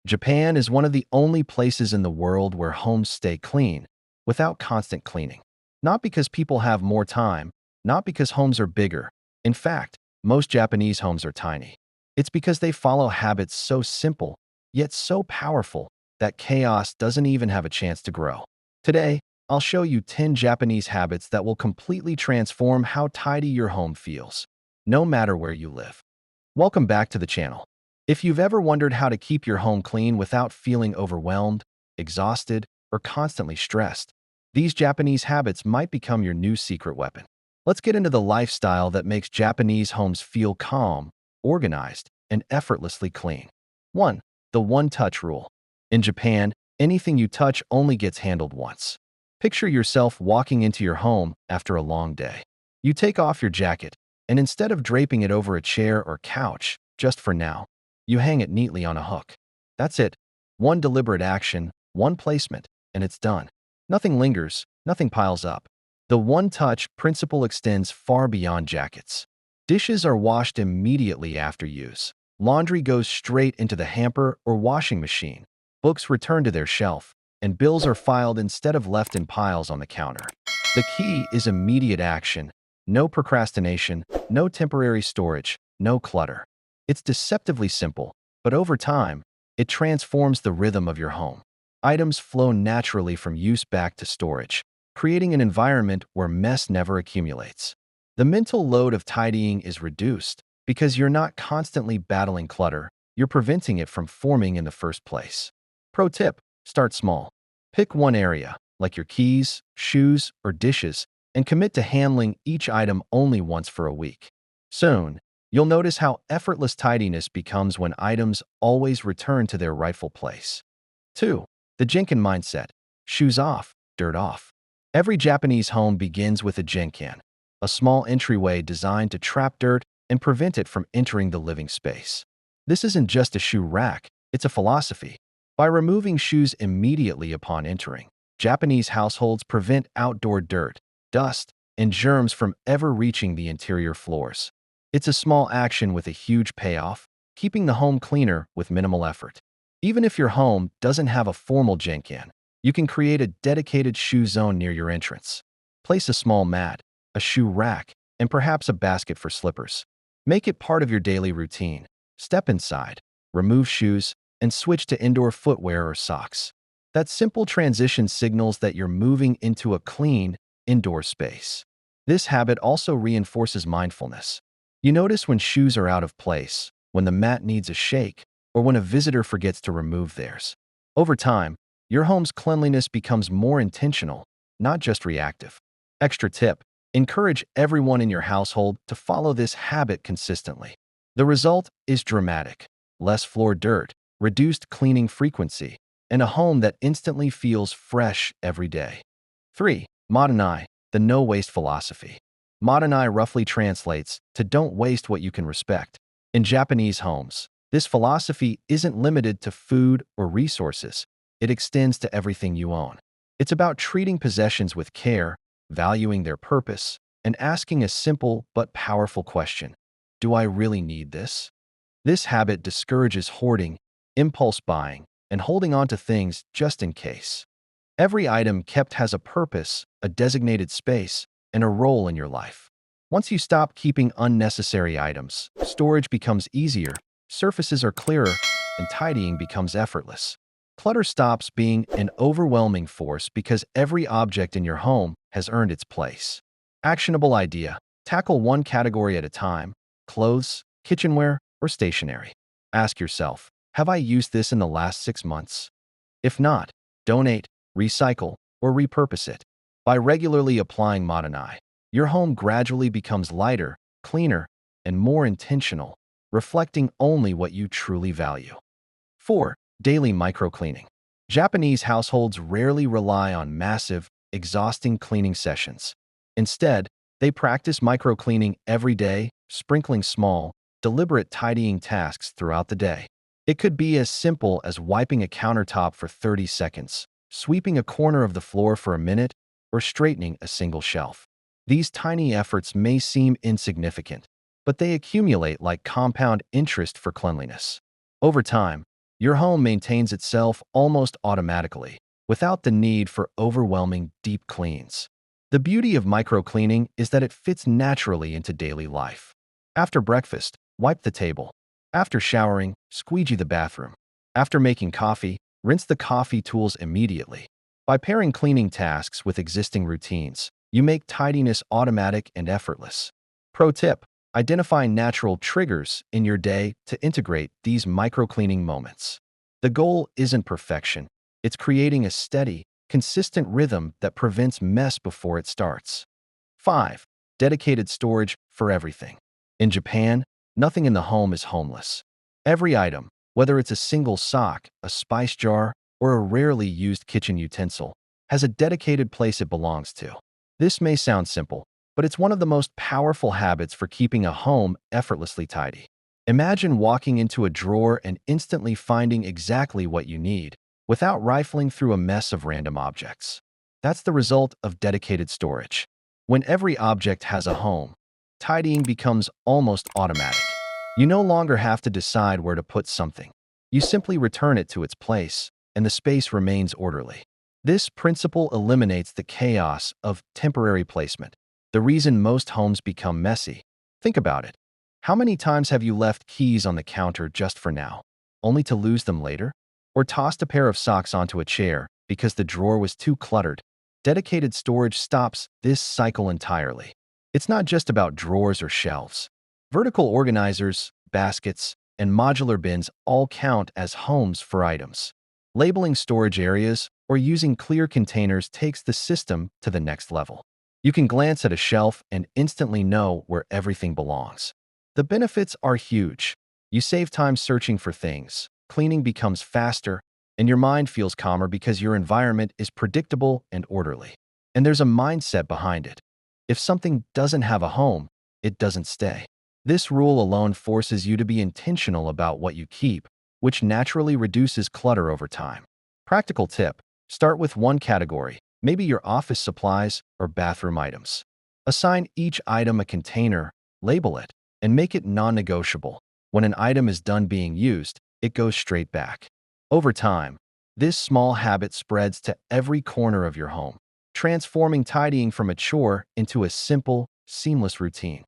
Japan is one of the only places in the world where homes stay clean without constant cleaning. Not because people have more time, not because homes are bigger. In fact, most Japanese homes are tiny. It's because they follow habits so simple, yet so powerful, that chaos doesn't even have a chance to grow. Today, I'll show you 10 Japanese habits that will completely transform how tidy your home feels, no matter where you live. Welcome back to the channel. If you've ever wondered how to keep your home clean without feeling overwhelmed, exhausted, or constantly stressed, these Japanese habits might become your new secret weapon. Let's get into the lifestyle that makes Japanese homes feel calm, organized, and effortlessly clean. 1. The one-touch rule. In Japan, anything you touch only gets handled once. Picture yourself walking into your home after a long day. You take off your jacket, and instead of draping it over a chair or couch, just for now, you hang it neatly on a hook. That's it. One deliberate action, one placement, and it's done. Nothing lingers, nothing piles up. The one-touch principle extends far beyond jackets. Dishes are washed immediately after use. Laundry goes straight into the hamper or washing machine. Books return to their shelf, and bills are filed instead of left in piles on the counter. The key is immediate action. No procrastination, no temporary storage, no clutter. It's deceptively simple, but over time, it transforms the rhythm of your home. Items flow naturally from use back to storage, creating an environment where mess never accumulates. The mental load of tidying is reduced because you're not constantly battling clutter, you're preventing it from forming in the first place. Pro tip: start small. Pick one area, like your keys, shoes, or dishes, and commit to handling each item only once for a week. Soon, you'll notice how effortless tidiness becomes when items always return to their rightful place. 2. The Genkan mindset. Shoes off, dirt off. Every Japanese home begins with a Genkan, a small entryway designed to trap dirt and prevent it from entering the living space. This isn't just a shoe rack, it's a philosophy. By removing shoes immediately upon entering, Japanese households prevent outdoor dirt, dust, and germs from ever reaching the interior floors. It's a small action with a huge payoff, keeping the home cleaner with minimal effort. Even if your home doesn't have a formal Genkan, you can create a dedicated shoe zone near your entrance. Place a small mat, a shoe rack, and perhaps a basket for slippers. Make it part of your daily routine. Step inside, remove shoes, and switch to indoor footwear or socks. That simple transition signals that you're moving into a clean, indoor space. This habit also reinforces mindfulness. You notice when shoes are out of place, when the mat needs a shake, or when a visitor forgets to remove theirs. Over time, your home's cleanliness becomes more intentional, not just reactive. Extra tip: encourage everyone in your household to follow this habit consistently. The result is dramatic: less floor dirt, reduced cleaning frequency, and a home that instantly feels fresh every day. 3. Mottainai, the no-waste philosophy. Mottainai roughly translates to "don't waste what you can respect." In Japanese homes, this philosophy isn't limited to food or resources. It extends to everything you own. It's about treating possessions with care, valuing their purpose, and asking a simple but powerful question: do I really need this? This habit discourages hoarding, impulse buying, and holding on to things just in case. Every item kept has a purpose, a designated space, and a role in your life. Once you stop keeping unnecessary items, storage becomes easier, surfaces are clearer, and tidying becomes effortless. Clutter stops being an overwhelming force because every object in your home has earned its place. Actionable idea: tackle one category at a time: clothes, kitchenware, or stationery. Ask yourself, have I used this in the last 6 months? If not, donate, recycle, or repurpose it. By regularly applying mottainai, your home gradually becomes lighter, cleaner, and more intentional, reflecting only what you truly value. 4. Daily microcleaning. Japanese households rarely rely on massive, exhausting cleaning sessions. Instead, they practice microcleaning every day, sprinkling small, deliberate tidying tasks throughout the day. It could be as simple as wiping a countertop for 30 seconds, sweeping a corner of the floor for a minute, or straightening a single shelf. These tiny efforts may seem insignificant, but they accumulate like compound interest for cleanliness. Over time, Your home maintains itself almost automatically, without the need for overwhelming deep cleans. The beauty of micro-cleaning is that it fits naturally into daily life. After breakfast, wipe the table. After showering, squeegee the bathroom. After making coffee, rinse the coffee tools immediately. By pairing cleaning tasks with existing routines, you make tidiness automatic and effortless. Pro tip: identify natural triggers in your day to integrate these micro-cleaning moments. The goal isn't perfection. It's creating a steady, consistent rhythm that prevents mess before it starts. 5. Dedicated storage for everything. In Japan, nothing in the home is homeless. Every item, whether it's a single sock, a spice jar, or a rarely used kitchen utensil, has a dedicated place it belongs to. This may sound simple, but it's one of the most powerful habits for keeping a home effortlessly tidy. Imagine walking into a drawer and instantly finding exactly what you need, without rifling through a mess of random objects. That's the result of dedicated storage. When every object has a home, tidying becomes almost automatic. You no longer have to decide where to put something. You simply return it to its place, and the space remains orderly. This principle eliminates the chaos of temporary placement, the reason most homes become messy. Think about it. How many times have you left keys on the counter just for now, only to lose them later? Or tossed a pair of socks onto a chair because the drawer was too cluttered? Dedicated storage stops this cycle entirely. It's not just about drawers or shelves. Vertical organizers, baskets, and modular bins all count as homes for items. Labeling storage areas or using clear containers takes the system to the next level. You can glance at a shelf and instantly know where everything belongs. The benefits are huge. You save time searching for things, cleaning becomes faster, and your mind feels calmer because your environment is predictable and orderly. And there's a mindset behind it. If something doesn't have a home, it doesn't stay. This rule alone forces you to be intentional about what you keep, which naturally reduces clutter over time. Practical tip: start with one category, maybe your office supplies or bathroom items. Assign each item a container, label it, and make it non-negotiable. When an item is done being used, it goes straight back. Over time, this small habit spreads to every corner of your home, transforming tidying from a chore into a simple, seamless routine.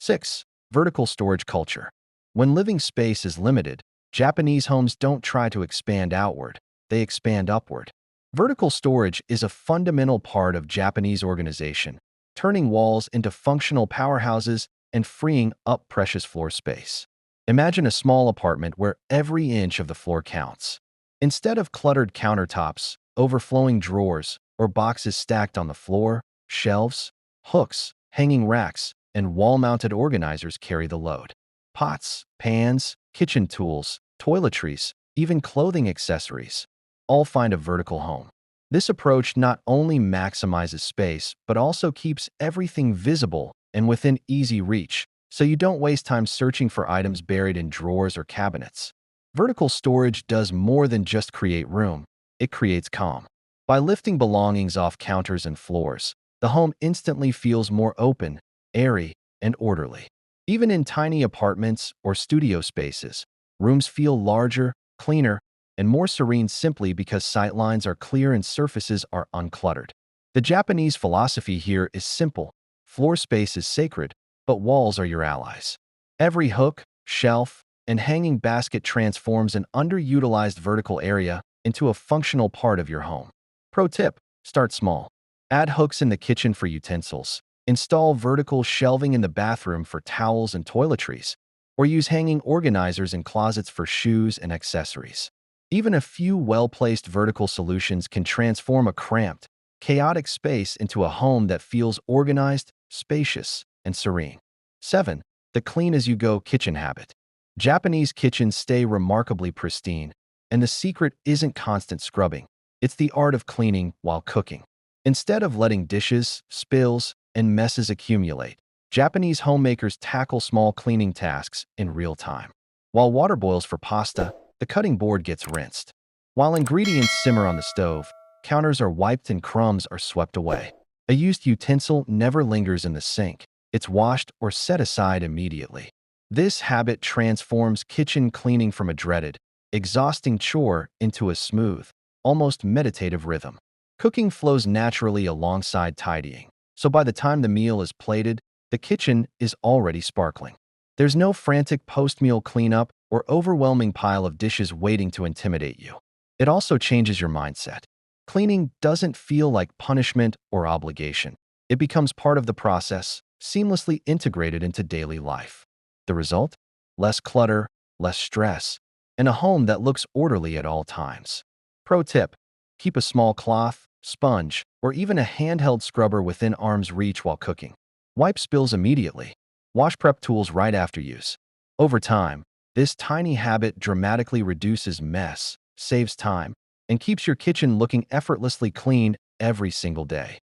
6. Vertical storage culture. When living space is limited, Japanese homes don't try to expand outward, they expand upward. Vertical storage is a fundamental part of Japanese organization, turning walls into functional powerhouses and freeing up precious floor space. Imagine a small apartment where every inch of the floor counts. Instead of cluttered countertops, overflowing drawers, or boxes stacked on the floor, shelves, hooks, hanging racks, and wall-mounted organizers carry the load. Pots, pans, kitchen tools, toiletries, even clothing accessories all find a vertical home. This approach not only maximizes space, but also keeps everything visible and within easy reach, so you don't waste time searching for items buried in drawers or cabinets. Vertical storage does more than just create room, it creates calm. By lifting belongings off counters and floors, the home instantly feels more open, airy, and orderly. Even in tiny apartments or studio spaces, rooms feel larger, cleaner, and more serene simply because sightlines are clear and surfaces are uncluttered. The Japanese philosophy here is simple: floor space is sacred, but walls are your allies. Every hook, shelf, and hanging basket transforms an underutilized vertical area into a functional part of your home. Pro tip: start small. Add hooks in the kitchen for utensils. Install vertical shelving in the bathroom for towels and toiletries, or use hanging organizers in closets for shoes and accessories. Even a few well-placed vertical solutions can transform a cramped, chaotic space into a home that feels organized, spacious, and serene. 7. The clean-as-you-go kitchen habit. Japanese kitchens stay remarkably pristine, and the secret isn't constant scrubbing. It's the art of cleaning while cooking. Instead of letting dishes, spills, and messes accumulate, Japanese homemakers tackle small cleaning tasks in real time. While water boils for pasta, the cutting board gets rinsed. While ingredients simmer on the stove, counters are wiped and crumbs are swept away. A used utensil never lingers in the sink. It's washed or set aside immediately. This habit transforms kitchen cleaning from a dreaded, exhausting chore into a smooth, almost meditative rhythm. Cooking flows naturally alongside tidying, so by the time the meal is plated, the kitchen is already sparkling. There's no frantic post-meal cleanup or overwhelming pile of dishes waiting to intimidate you. It also changes your mindset. Cleaning doesn't feel like punishment or obligation. It becomes part of the process, seamlessly integrated into daily life. The result? Less clutter, less stress, and a home that looks orderly at all times. Pro tip: keep a small cloth, sponge, or even a handheld scrubber within arm's reach while cooking. Wipe spills immediately. Wash prep tools right after use. Over time, this tiny habit dramatically reduces mess, saves time, and keeps your kitchen looking effortlessly clean every single day.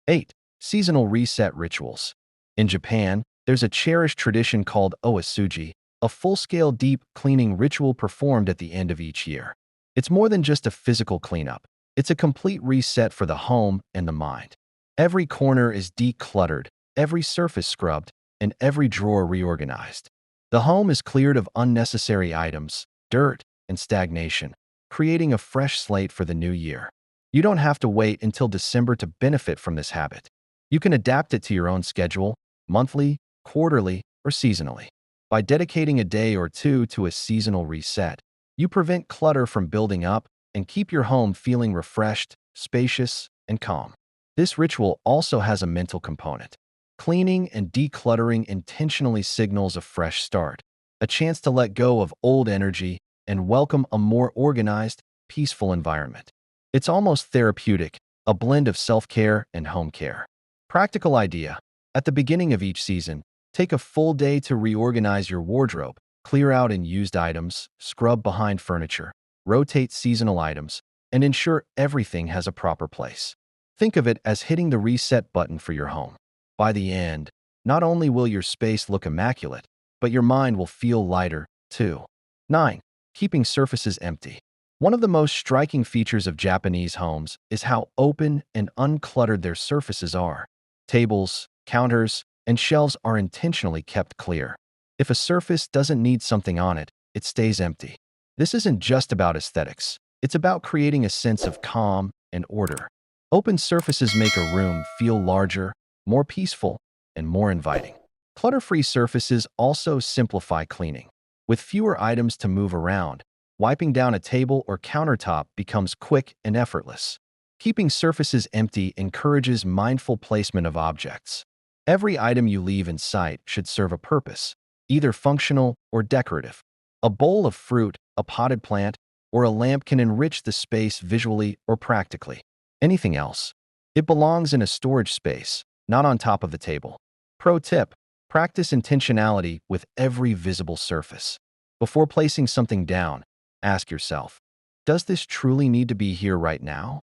8. Seasonal reset rituals. In Japan, there's a cherished tradition called oasuji, a full-scale deep cleaning ritual performed at the end of each year. It's more than just a physical cleanup. It's a complete reset for the home and the mind. Every corner is decluttered, every surface scrubbed, and every drawer reorganized. The home is cleared of unnecessary items, dirt, and stagnation, creating a fresh slate for the new year. You don't have to wait until December to benefit from this habit. You can adapt it to your own schedule, monthly, quarterly, or seasonally. By dedicating a day or two to a seasonal reset, you prevent clutter from building up and keep your home feeling refreshed, spacious, and calm. This ritual also has a mental component. Cleaning and decluttering intentionally signals a fresh start, a chance to let go of old energy and welcome a more organized, peaceful environment. It's almost therapeutic, a blend of self-care and home care. Practical idea: at the beginning of each season, take a full day to reorganize your wardrobe, clear out unused items, scrub behind furniture, rotate seasonal items, and ensure everything has a proper place. Think of it as hitting the reset button for your home. By the end, not only will your space look immaculate, but your mind will feel lighter, too. 9. Keeping surfaces empty. One of the most striking features of Japanese homes is how open and uncluttered their surfaces are. Tables, counters, and shelves are intentionally kept clear. If a surface doesn't need something on it, it stays empty. This isn't just about aesthetics. It's about creating a sense of calm and order. Open surfaces make a room feel larger, more peaceful, and more inviting. Clutter-free surfaces also simplify cleaning. With fewer items to move around, wiping down a table or countertop becomes quick and effortless. Keeping surfaces empty encourages mindful placement of objects. Every item you leave in sight should serve a purpose, either functional or decorative. A bowl of fruit, a potted plant, or a lamp can enrich the space visually or practically. Anything else? It belongs in a storage space, not on top of the table. Pro tip: practice intentionality with every visible surface. Before placing something down, ask yourself, does this truly need to be here right now?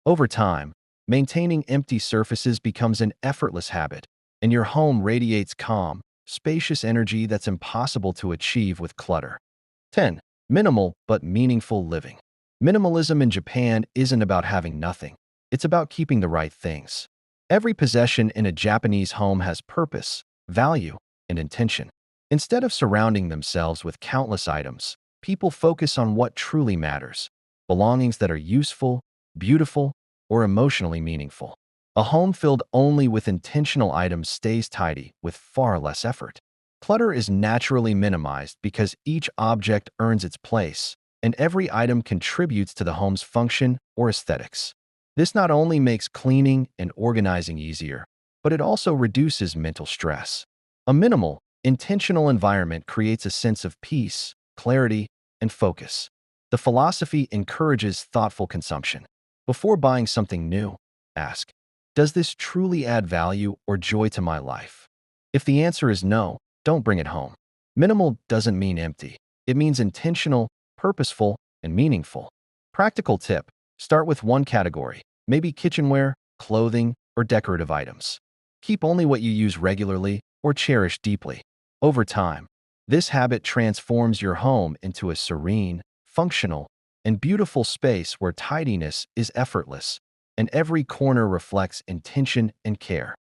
Over time, maintaining empty surfaces becomes an effortless habit, and your home radiates calm, spacious energy that's impossible to achieve with clutter. 10. Minimal but meaningful living. Minimalism in Japan isn't about having nothing. It's about keeping the right things. Every possession in a Japanese home has purpose, value, and intention. Instead of surrounding themselves with countless items, people focus on what truly matters: belongings that are useful, beautiful, or emotionally meaningful. A home filled only with intentional items stays tidy with far less effort. Clutter is naturally minimized because each object earns its place, and every item contributes to the home's function or aesthetics. This not only makes cleaning and organizing easier, but it also reduces mental stress. A minimal, intentional environment creates a sense of peace, clarity, and focus. The philosophy encourages thoughtful consumption. Before buying something new, ask, does this truly add value or joy to my life? If the answer is no, don't bring it home. Minimal doesn't mean empty. It means intentional, purposeful, and meaningful. Practical tip: start with one category, maybe kitchenware, clothing, or decorative items. Keep only what you use regularly or cherish deeply. Over time, this habit transforms your home into a serene, functional, and beautiful space where tidiness is effortless, and every corner reflects intention and care.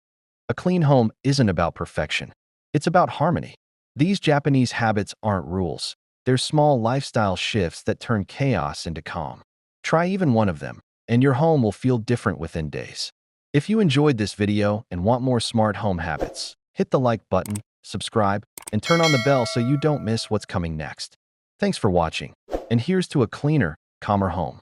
A clean home isn't about perfection. It's about harmony. These Japanese habits aren't rules. They're small lifestyle shifts that turn chaos into calm. Try even one of them, and your home will feel different within days. If you enjoyed this video and want more smart home habits, hit the like button, subscribe, and turn on the bell so you don't miss what's coming next. Thanks for watching, and here's to a cleaner, calmer home.